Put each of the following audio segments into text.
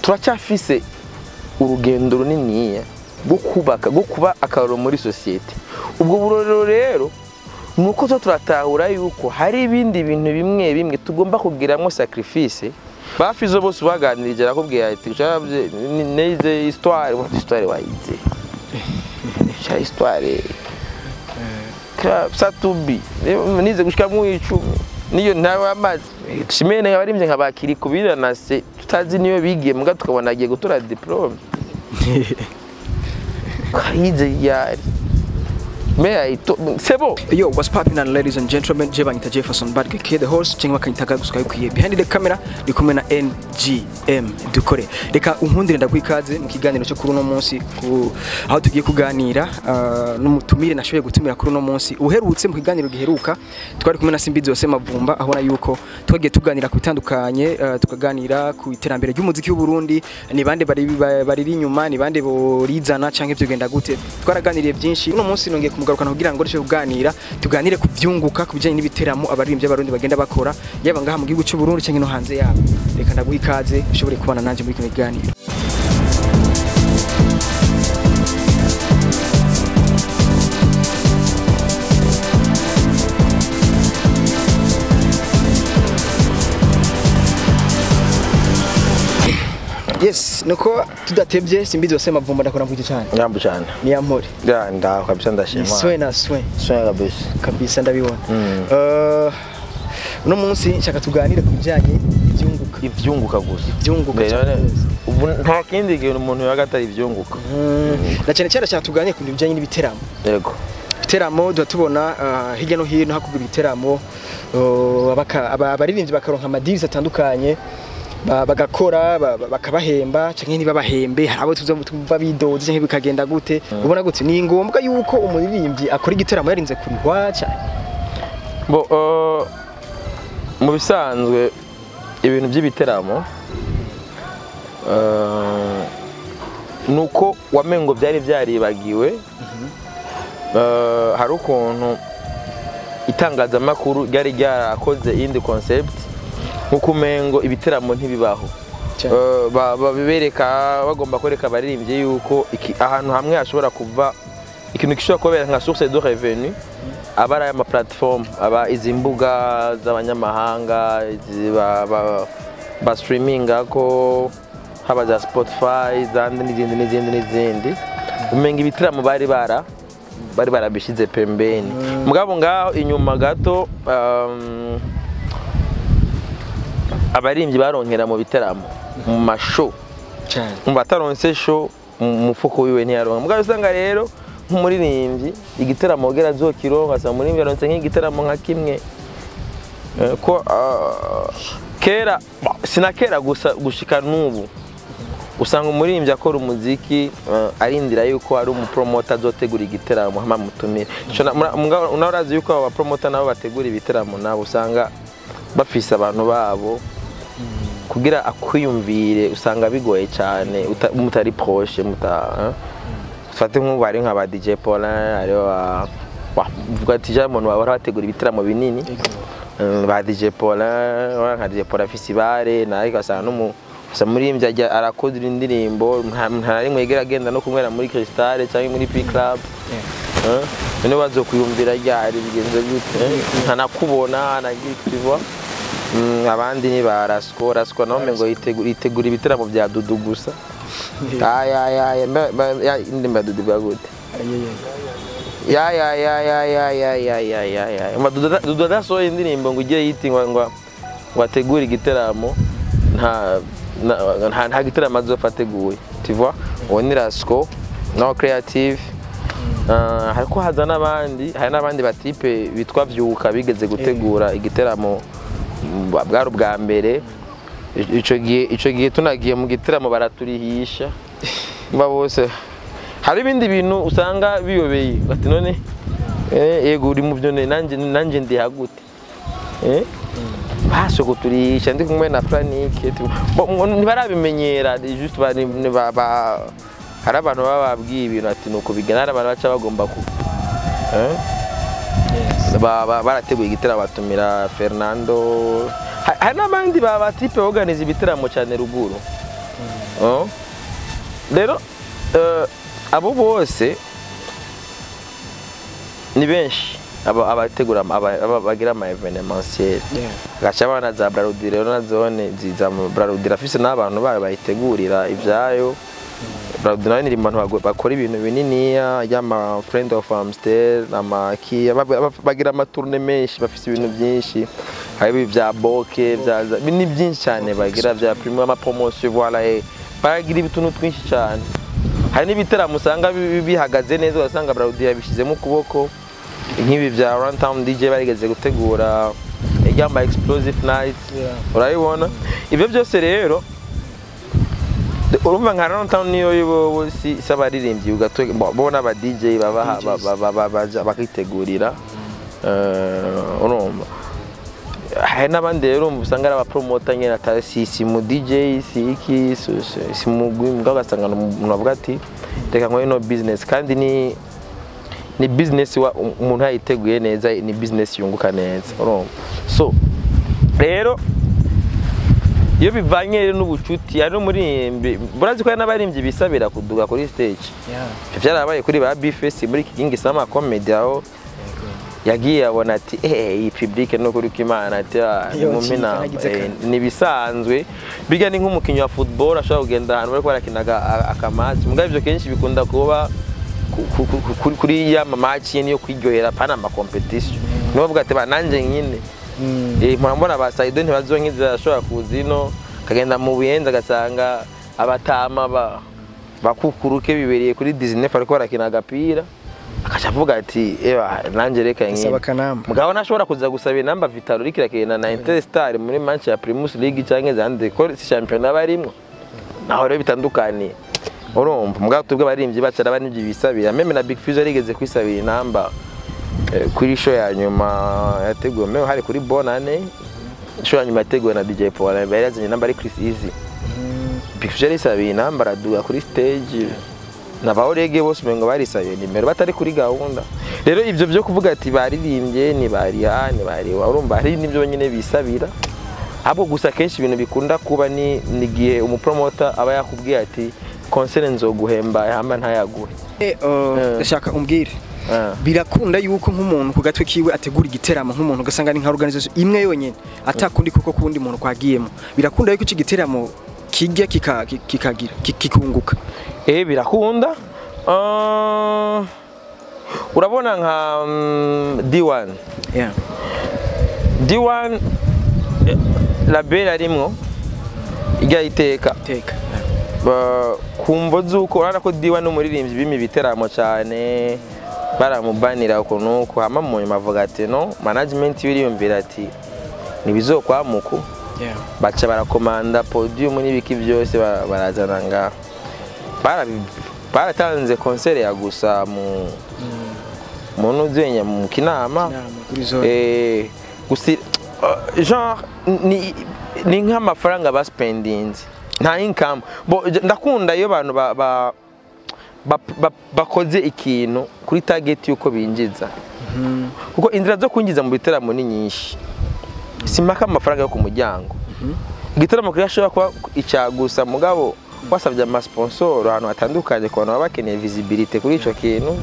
turacyafise urugendo runini bwo kuba akaroro muri societe. Ubwo burorero rero nuko turatahura yuko hari ibindi bintu bimwe tugomba kugiramo sacrifice. Bafizo bose baganirije arakubwiye ati cyabye neze histoire wayize. Cha histoire satubi nize gushika mu 10 niyo ntawe amazi shimene abarimvye nkabakiri kubira na se tutazi niyo bigiye muga tukabona agiye gutora diplome kaize yari c'est bon. Yo, what's popping on, ladies and gentlemen? Jebanyita Jefferson Badgeke, the host. Chengwa kanitaka gusuka kuye. Behind the camera, ndi kumwe na NGM dukore. Reka unkundire ndakwikaze mu kiganiro cyo kuri uno munsi aho tugiye kuganira n'umutumire nashoboye gutumira kuri uno munsi. Uherutse mu kiganiro giheruka twari kumwe na Simbizi Wa Semavumba aho na yuko twagiye tuganira ku bitandukanye, tukaganira ku iterambere ry'umuziki w'u Burundi, ni bande bari inyuma, ni bande borizana canke byo genda gute. Twaraganiriye byinshi. Uno munsi nongeye kugarukana kugira ngo rishobore kuganira tuganire ku byunguka ku bijanye n'ibiteramo abaririmbyi b'abarundi bagenda bakora yaba ngaha mu gihugu cy'u Burundi cyangwa no hanze yabo. Reka ndaguha ikaze ushobore kubana nanje muri kino kiganiro. Yes, nuko tudatebye Simbizi Wa Semavumba ndakora mvuge cyane. Nyambu cyane. Ni yampore. Nda kabisa ndashima. Swe na swe. Swe kabisa. Kabisa ndabibona. Uno munsi nshaka tuganire ku bijanye ivyunguka gusa. Ivyunguka. Ubu nta kindi gihe umuntu yagatari ivyunguka. Na cyane cyane nshaka tuganire ku bijanye n'ibiteramo. Yego. Ibiteramo tubona hirya no hino hakugura ibiteramo abaririmbyi bakaronka amadivise atandukanye. Bagakora bakabahemba canke ntibabahembe harabo tuva bidoze canke bikagenda gute ubona gute ni ngombwa yuko umuririmbyi akora igiteramo yarinze kurihwa cyane mu bisanzwe ibintu by'ibiteramo nuko wamengo byari byaribagiwe hari ukuntu itangazamakuru ryari ryarakoze indi concept nkukumengo ibiteramo ntibibaho babibereka bagomba kwereka abaririmbyi yuko ahantu hamwe hashobora kuva ikintu gishobora kubera nka source de revenu abara ya platform aba izi mbuga z'abanyamahanga ba streaming ako haba za Spotify zandi n'izindi umenga ibiteramo bari barabishize pembeni mugabo ngaho inyuma gato abarimbyi baronkera mu biteramo mu masho cyane bataronse show mufuko wiwe ntiyaronka mugabo usanga rero nk'umuririmbyi igiteramo gera zokironka sa muririmbyi yaronse nk'igiteramo nka kimwe ko kera sinakera gushika n'ubu usanga umuririmbyi akora umuziki arindira yuko ari umupromoter azotegura igiteramo hama mutumire unaurazi yuko aba promoter nabo bategura ibiteramo nabo usanga bafise abantu babo kugira akwiyumvire usanga bigoye cyane mutari proche fate nk'ubu ari nk'aba DJ Paulin ari vuga ati jamon baba bategura ibiteramo binini ba DJ Paulin nka DJ Paulin festival na ariko asanga muririmbyi ajya arakoze indirimbo nta rimwe yegera agenda no kumwera muri Crystal cyangwa muri P Club none bazokuyumvira ryari bigenze gute ntanakubona anagikiva abandi ni barasko naho mengo yitegura ibiteramo bya Dudu gusa indimba Dudu bagute Dudu daso indirimbo ngo igiye yitingwa ngo wategura igiteramo nta giteramo azofateguye tu vois on ni rasko no creative hariko haza n'abandi batipe bitwa vyuka bigeze gutegura igiteramo bwaro bwa mbere ico gihe tunagiye mu giteramo baraturihisha mba bose hari ibindi bintu usanga biyobeye ati none yego uri mu byo nanje ndi hagute baso kuturihisha ndi kumwe na Franike ntibarabimenyera just hari abantu bababwiye ibintu ati nuko bigana abantu baca bagomba ku barateguye igiteramo batumira Fernando hari n'abandi batipe organize ibiteramo cyane ruguru rero abo bose ni benshi abategura bagira ama evenementiel gacha bana za Brarudire rero nazone ziza mu Brarudire afise n'abantu bayo bayitegurira ivyayo. Brarudire ni abantu bakora ibintu binini y'ama friend of Amstel amakia bagira amaturne menshi bafise ibintu byinshi hari bya boke ni byinshi cyane bagira bya primo ama promotion voilà bagira ibituntu twinshi cyane. Hari n'ibiteramo usanga bihagaze neza wasanga Brarudire bishizemo ukuboko nk'ibi bya Runtown DJ barigeze gutegura ijyamba explosive night urayibona ibyo byose rero urumva nka Runtown niyo yibo sabaririmbyi ugatubona aba DJ bakitegurira urumva hari n'abandi rero usanga ari aba promoter nyine atasisi mu DJ iki si mu gasanga umuntu avuga ati reka nkore no business kandi ni business wa umuntu yiteguye neza ni business yunguka neza urumva. So rero iyo bivanye rero n'ubucuti ari muri burazi ko n'abarimbyi bisabira kuduga kuri stage byarabaye kuri ba Bifesi muri kigingi sama comedy aho yagiye abona ati iyi public no kuri kimana ati mu mina ni bisanzwe biga ni nk'umukinyi wa football ashaka kugenda ahantu bari kwarakinaga akamatch mugabe byo kenshi bikunda kuba kuri ya match niyo kwiryohera pana ama competition nibo vuga ati bananje nyine murambona ba Saido ntibazonkiza ashobora kuzino kagenda mu buyenza gasanga abatama bakukuruke bibereye kuri Disney ariko barakina agapira akaca avuga ati nanje reka nyine mugabo nashobora kuza gusaba inamba Vitalo rikira na Interstar muri match ya Primus League cyangwa zande ko si champion abarimwe naho rero bitandukanye urumva mugabo tubwe abarimbyi bacara abanivyi bisabira meme na Big Fizzo rigeze kwisabira inamba kuri show ya nyuma yateguwe meho hari kuri bonane show ya nyuma yateguwe na DJ Paul yazanye inamba ari Chris Easy Big Fizzo risabira inamba raduga kuri stage nabaorege bose mengo barisabiye nimero batari kuri gahunda. Rero ivyo byo kuvuga ati baririmbye ni bari urumva hari nibyo nyine bisabira abo gusa kenshi ibintu bikunda kuba ni gihe umupromoter aba yakubwiye ati concert nzoguhemba hamba ntayaguhe ndashaka umbwire birakunda yuko nk'umuntu ku gatwe kiwe ategura igiteramo nk'umuntu ugasanga ni nka organisation imwe yonyene atakundi koko kundi muntu kwagiyemo birakunda yuko iki giteramo kijya kikagira kikunguka birakunda urabona nka D1 D1 label arimwo ijya iteka kumvo zuko urana ko D1 n'umuririmbyi bimi biteramo cyane baramubanira ukuntu ko hama mu mavuga ati no management biriyumvira ati nibizokwamuko baca barakomanda podium n'ibiki byose barazana nga baratanze concert ya gusa mu nuzenya mu kinama gusi genre ni nk'amafaranga ba spending nta income ndakunda iyo abantu bakoze ikintu kuri target yuko binjiza kuko inzira zo kwinjiza mu biteramo ni nyinshi simaka amafaranga yo ku muryango igiteramo kirashobora kuba icyagusa mugabo wasabye ama sponsor ahantu hatandukanye ko abantu bakeneye visibility kuri ico kintu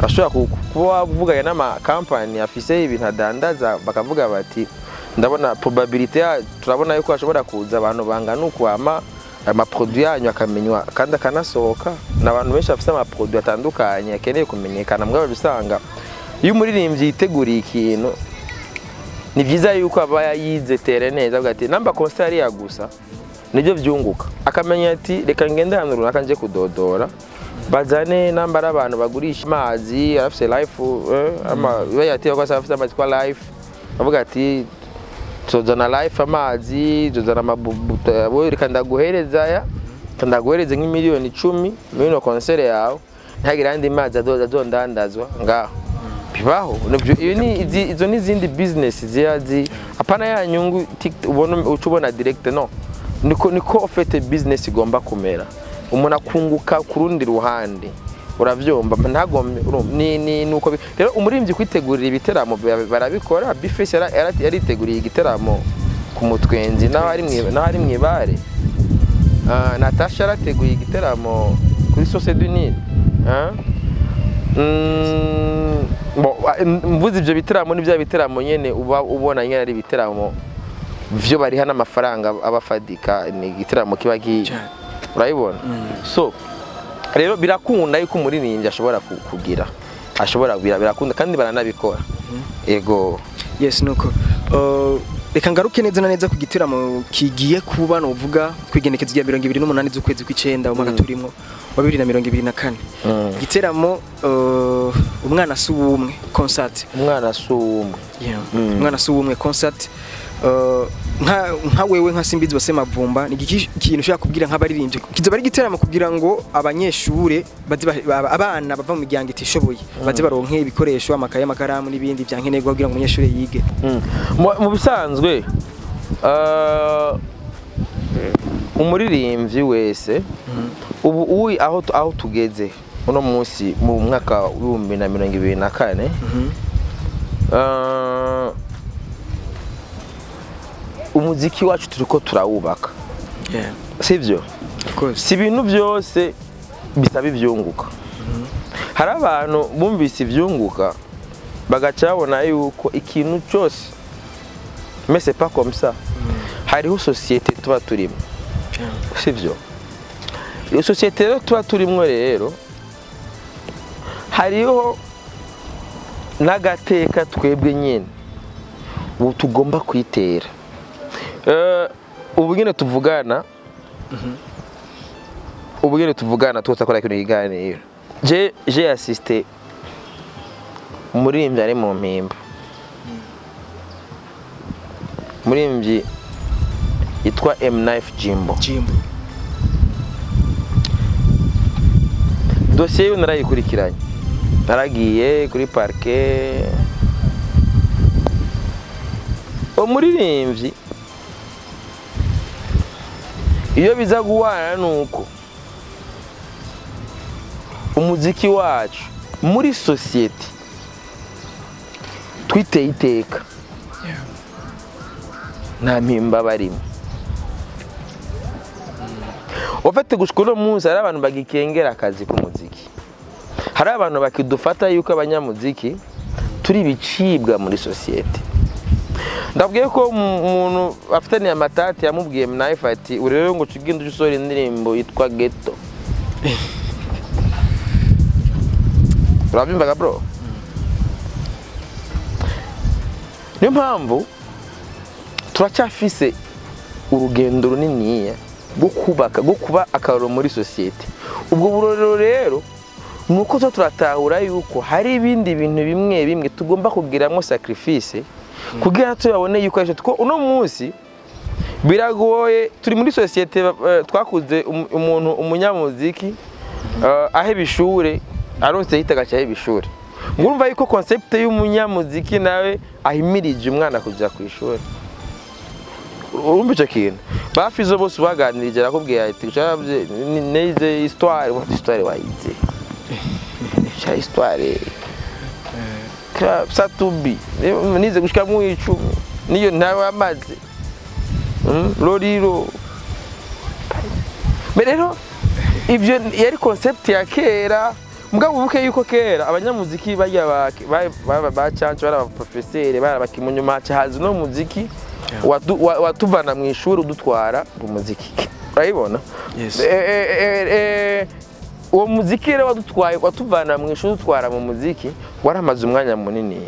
ashobora kuba bavuganye n'ama company afise ibintu adandaza bakavuga bati ndabona probability turabona yuko ashobora kuza abantu bangana uko ama produit yanyu akamenywa kandi akanasohoka n'abantu benshi bafise ama produit atandukanye akeneye kumenyekana mugabo bisanga iyo umuririmbyi yiteguriye ikintu ni byiza yuko aba yayize tere neza avuga ati namba concert ya gusa nibyo byunguka akamenya ati reka ngende hano runaka nje kudodora bazane namba abantu bagurisha amazi afise life bayatiye ko afise amazi kwa life avuga ati tuzana life amazi tuzana amabuta bo reka ndaguhereza nk'imiliyoni 10 muri concert yawe ntagira andi mazi azondandazwa ngaho bibaho izo n'izindi business ziyazi apana ya nyungu ubona ucubona direct no niko ofete business igomba kumera umuntu akunguka kurundi ruhande uravyomba ntagombe ni nuko rero umurimbyi kwitegurira ibiteramo barabikora Bifesi yariteguriye igiteramo ku mutwenzi naho ari mwibare Natasha arateguye igiteramo kuri Société du Nil. Mvuze ibyo biteramo n'ibya biteramo nyene uba ubona nyene ari biteramo vyo bari hana amafaranga abafadika, ni igiteramo kiba urayibona. So rero birakunda yuko umuririmbyi ashobora kugira, ashobora birakunda kandi baranabikora. Ego yes nuko reka ngaruke neza na neza ku giteramo kigiye kuba no uvuga kwigenekezo rya 28 z'ukwezi kw'icenda umwaka turimo wa 2024. Giteramo umwana si uw'umwe concert. Umwana si uw'umwe. Umwana si uw'umwe concert. Nka wewe nka Simbizi Wa Semavumba ni ikintu ushaka kubwira nk'abaririmbyi kizoba ari giteramo kugira ngo abanyeshure abana bava mu miryango itishoboye baze baronke ibikoresho amakaye amakaramu n'ibindi byankenerwa kugira ngo umunyeshure yige. Mu bisanzwe umuririmbyi wese ubu aho tugeze uno munsi mu mwaka wa 2024 umuziki wacu turiko turawubaka. Sivyo? Si ibintu byose bisaba ivyunguka. Hari abantu bumvise ivyunguka bagaca babona yuko ikintu cyose mais c'est pas comme ça. Hariho société tuba turimo. Sivyo? Iyo société rero tuba turimo rero hariho n'agateka twebwe nyene ubu tugomba kwitera. Ubu nyine tuvugana tutakora ikintu kiganiro. J'ai assisté umuririmbyi ari mu mpimba, umuririmbyi yitwa M9 Jimbo. Dossier yo narayikurikiranye, naragiye kuri parquet. Umuririmbyi iyo biza guwana nuko umuziki wacu muri society twiteye iteka nta mpimba barimo. Ufite gushikura munsi hari abantu bagikengera akazi k'umuziki, hari abantu bakidufata yuko abanyamuziki turi bicibwa muri society. Ndabwiye ko umuntu afitaniye amatati yamubwiye M9 ati urero ngo cuginde usore indirimbo yitwa Ghetto. Urabyumvaga bro? Niyo mpamvu turacyafise urugendo runini bwo kuba akaroro muri society. Ubwo burorero rero nuko turatahura yuko hari ibindi bintu bimwe tugomba kugiramo sacrifice kugira tuyabone yuko ejo two uno munsi biragoye. Turi muri society twakuze umuntu umunyamuziki ahe bishure aronse yitaga cyahe bishure. Ngurumva yuko concept y'umunyamuziki nawe ahimirije umwana kuja ku ishuri. Urumva icyo kintu bafizo bose baganirije arakubwiye ati cyabye neze histoire wayize cha histoire satubi nize gushika mu 10 niyo ntawe amaze loriro. Berero ivyo yari concept ya kera. Mugabo ubuke yuko kera abanyamuziki bajya bacanje bara professeur bara bakimunyuma hazi no muziki watuvana mu ishuri udutwara umuziki. Urayibona? Uwo muziki rero wadutwaye watuvana mu ishuri udutwara mu muziki waramaze umwanya munini.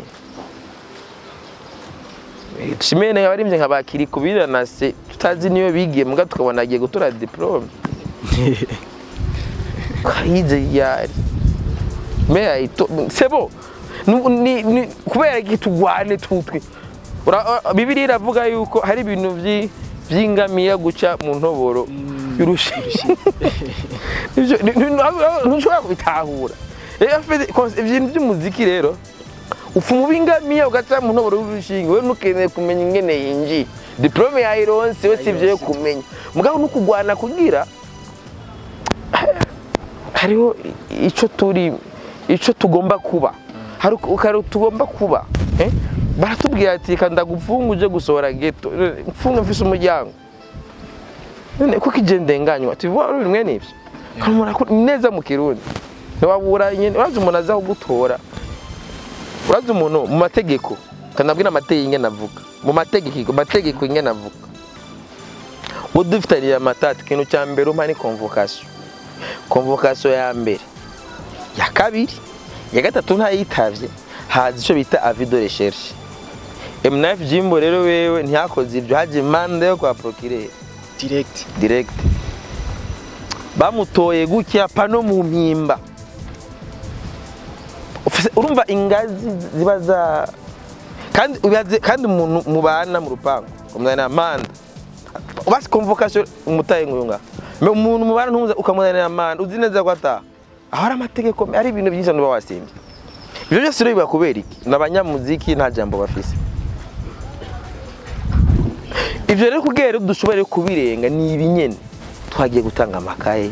Shimene abarimvye nkabakiri kubira na se tutazi niyo bigiye muga tukabona agiye gutora diplome. Kayize yari meya ito sebo ni kubera gitugwane tutwe. Bibiri iravuga yuko hari ibintu vy'ingamiya guca mu ntoboro yurushi. Ivyo ntushobora kubitahura. Ibintu by'umuziki rero ufumu bingamiya ugaca mu ntoboro y'urushinge we nukeneye kumenya ingene yinji diplome ya ironse we sivyo kumenya mugabo nukugwana kugira hariho ico tugomba kuba hari tugomba kuba baratubwira ati kanda gupfunga uje gusohora Ghetto mfunga mfise umuryango none kuko igendenganywa tuvuga bimwe nivyo kamura neza mu kirundi ntiwabura nyene urazi umuntu aza kugutora urazi umuntu mu mategeko kanabwira amateye ingene avuga mu mategeko ingene avuga udufitaniye amatati kintu cya mbere umpa ni convocation ya mbere ya kabiri ya gatatu ntayitavye hazi ico bita avis de recherche MNF Jimbo rero wewe ntiyakoze ibyo haje manda yo kwa procureur direct bamutoye gutya pano mu mpimba urumva ingazi zibaza kandi umuntu mubana mu rupango umwana manda basi convocation umutaye nguyunga umuntu mubana ntuza ukamuzanira manda uzi neza ko ata ahora amategeko ari ibintu byinshi n'uba wasimbye ibyo byose rero bibakubera iki n'abanyamuziki nta jambo bafise ibyo rero kugera dushobore kubirenga ni ibinyene twagiye gutanga amakaye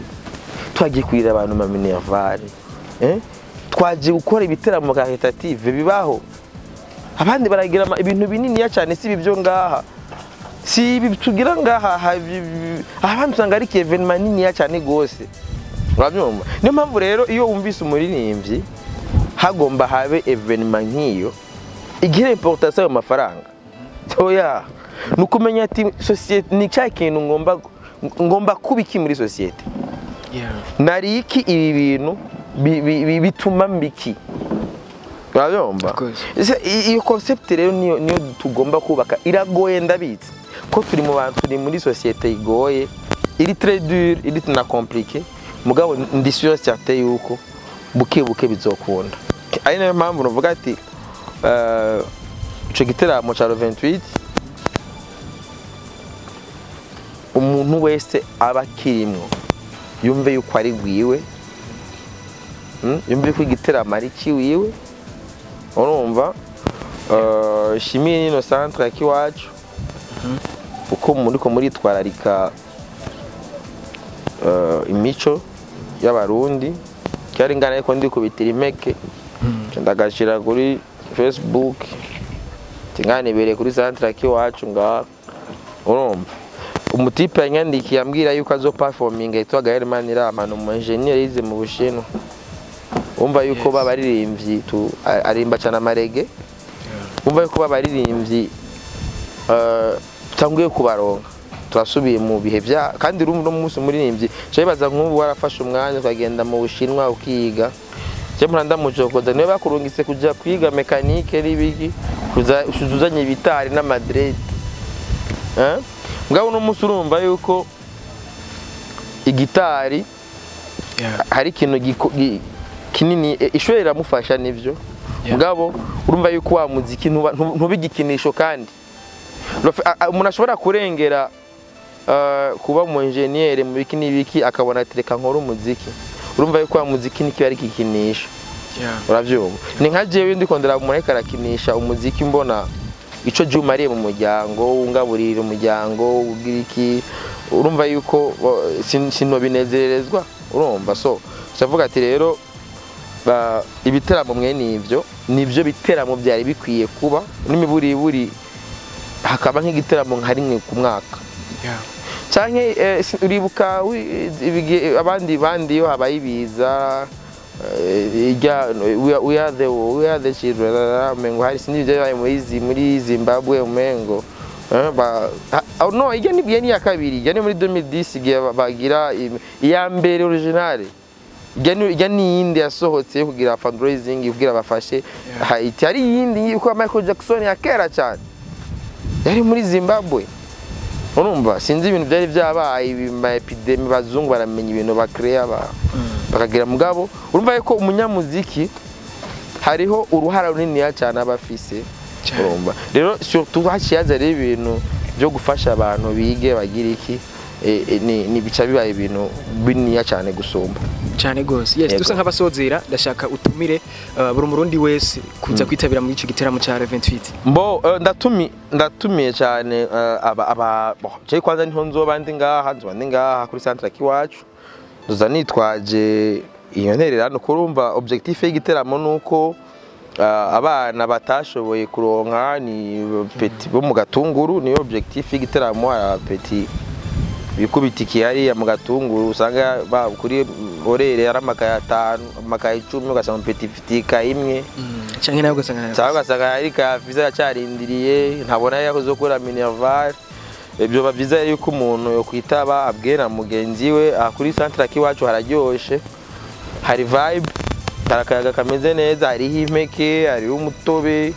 twagiye kwira abantu ma minervare twagiye gukora ibiteramo caritative bibaho abandi baragira ibintu binini ya cyane si bibyo ngaha si bitugira ngaha abandi usanga ari evenement nini ya cyane gose urabyumva niyo mpamvu rero iyo wumvise umuririmbyi hagomba habe evenement nk'iyo igira importance yo mafaranga oya nukumenya ati societe ni cya kintu ngomba kubiki muri societe nari iki ibi bintu bituma mbiki urabyumva iyo concept rero niyo tugomba kubaka iragoye ndabitse ko turi mu bantu turi muri societe igoye iri très dur iri na compliqué mugabo ndi sûr certain yuko buke bizokunda ari nayo mpamvu navuga ati ico giteramo ca 28 umuntu wese aba kirimwo yumve yuko ari gwiwe yumve ko igiteramo ari kiwiwe urumva shimini no centre Akiwacu uko muriko muritwararika imico y'abarundi cyari ngana ariko ndi kubitira imeke ndagashira kuri Facebook tingane bere kuri centre Akiwacu nga urumva umutipe yanyandikiye ambwira yuko azo performing yitwa Gaherman Iramano mu engineer yize mu Bushinwa umva yuko babaririmbyi arimba cyane amarege umva yuko babaririmbyi tanguye kubaronka turasubiye mu bihe bya kandi rumwe no munsi muririmbyi cyabibaza nk'ubu warafashe umwanya ukagenda mu Bushinwa ukiga cyo muranda mujokoza niwe bakurungitse kujya kwiga mekanike n'ibiki kuzuzanye ibitari na Madrid ngabo no munsi urumva yuko igitari hari ikintu kinini ishuri iramufasha nivyo mugabo urumva yuko wa muziki ntubigikinisho kandi umuntu ashobora kurengera kuba mu engineer mu biki n'ibiki akabona atereka nkora umuziki urumva yuko wa muziki niki ari kikinisha uravyumva ni nka jewe ndikondera umuntu arakinisha umuziki mbona ico jumariye mu muryango ungaburira umuryango ugiriki urumva yuko sinno binezerezwa urumva so ndavuga ati rero ibiteramo mwe nivyo biteramo byari bikwiye kuba n'imiburi hakaba nk'igiteramo nka rimwe ku mwaka canke uribuka abandi yo habayibiza we are the children mengo hari sinivyo muri Zimbabwe umengo no ijya ni ya kabiri ijya ni muri 2010 bagira iya mbere originale ijya ni yindi yasohotse kugira fundraising kugira bafashe Haiti hari yindi uko Michael Jackson ya kera cyane yari muri Zimbabwe urumva sinzi ibintu byari byabaye ibima epidemic bazungu baramenya ibintu bakreya bakagira mugabo urumva yuko umunyamuziki hariho uruhara runini cyane abafise urumva rero surtout haciyaza rero ibintu byo gufasha abantu bige bagira iki ni bica bibaye ibintu binini cyane gusumba cyane gose yes dusa nk'abasozera ndashaka utumire buri murundi wese kuza kwitabira muri ico giteramo ca 28 mbo ndatumiye cyane cyo kwanza niho nzobandi ngaha kuri centre Akiwacu duza nitwaje iyo ntererano kurumva objectif y'igiteramo nuko abana batashoboye kuronka ni petit bo mu Gatunguru ni objectif y'igiteramo petit bikubitiki hariya mu gatunguru usanga kuri orere ari amakaye 5 amakaye 10 ugasanga petit fitika imwe canke nayo ugasanga ari ka visa yacarindiriye ntabona yakoze gukora minerval ibyo bavyiza yuko umuntu yo kwitaba abwera mugenzi we kuri Culturel Akiwacu hararyoshe hari vibe karakayaga kameze neza hari impeke hari umutobe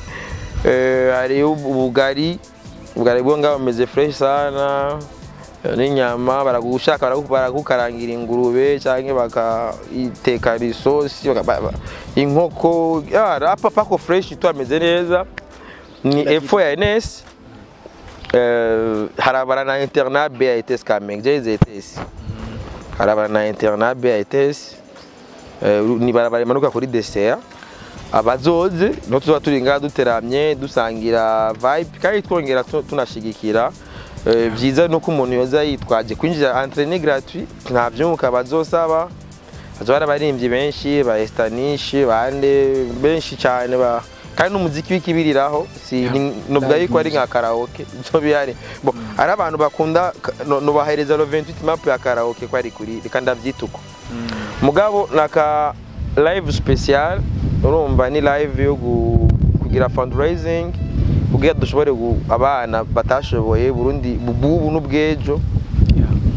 hari ubugari bwo ngabo bameze fresh sana n'inyama baragushaka baragukarangira ingurube canke bakayiteka isosi inkoko papa ko fresh twameze neza ni efo ya NS harabara na internat BATS Kamenge JZTS harabara na internat BATS ni barabara manuka kuri DCA abazoze no tuba turi ngaha duteramye dusangira vibe kandi twongera tunashigikira vyiza nuko umuntu yoza yitwaje kwinjira entraîner gratuit nta vyunguka bazosaba azora abaririmbyi benshi ba estanishi bande benshi cyane kandi n'umuziki w'ikibiriraho si nubwo yuko ari nka karaoke byo bihari bo ari abantu bakunda no bahereza 28 map ya karaoke kwari kuri kandi avyituko mugabo naka live special urumva ni live yo kugira fundraising kugira dushobore abana batashoboye Burundi bubu n'ubwejo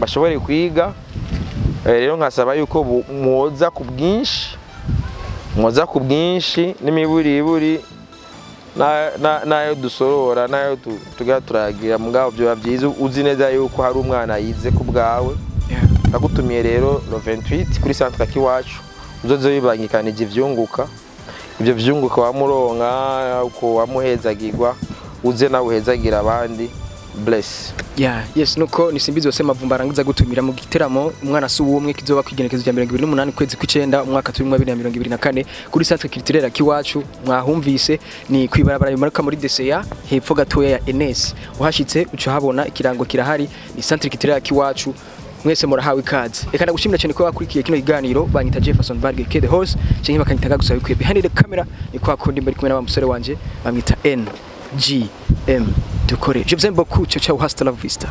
bashobore kwiga rero nkasaba yuko mwoza ku bwinshi n'imiburiburi nayo dusorora nayo tugira turagira mugabo byo bavyiza uzi neza yuko hari umwana yize ku bwawe nagutumiye rero 28 kuri Culturel Akiwacu uzoze bibangikanije ivyunguka ibyo vyunguka wamuronka uko wamuhezagirwa uze nawe uhezagira abandi bless yes nuko ni Simbizi Wa Semavumba arangiza gutumira mu giteramo umwana si uw'umwe kizoba kwigenekezo rya 28 kwezi kw'icenda umwaka 2024 kuri Culturel Akiwacu mwahumvise ni kwibarabara bimanuka muri DCA hepfo gatoya ya NS uhashitse uca habona ikirango kirahari ni Culturel Akiwacu mwese murahawe ikaze reka ndagushimira cyane ko bakurikiye kino kiganiro banyita Jefferson the host cyangwa bakanyitaga gusa bikwiye behind the camera ni kwa kundi mbere kumwe n'abamusore wanje bamwita NGM dukore je vous aime beaucoup ciao ciao hasta la vista.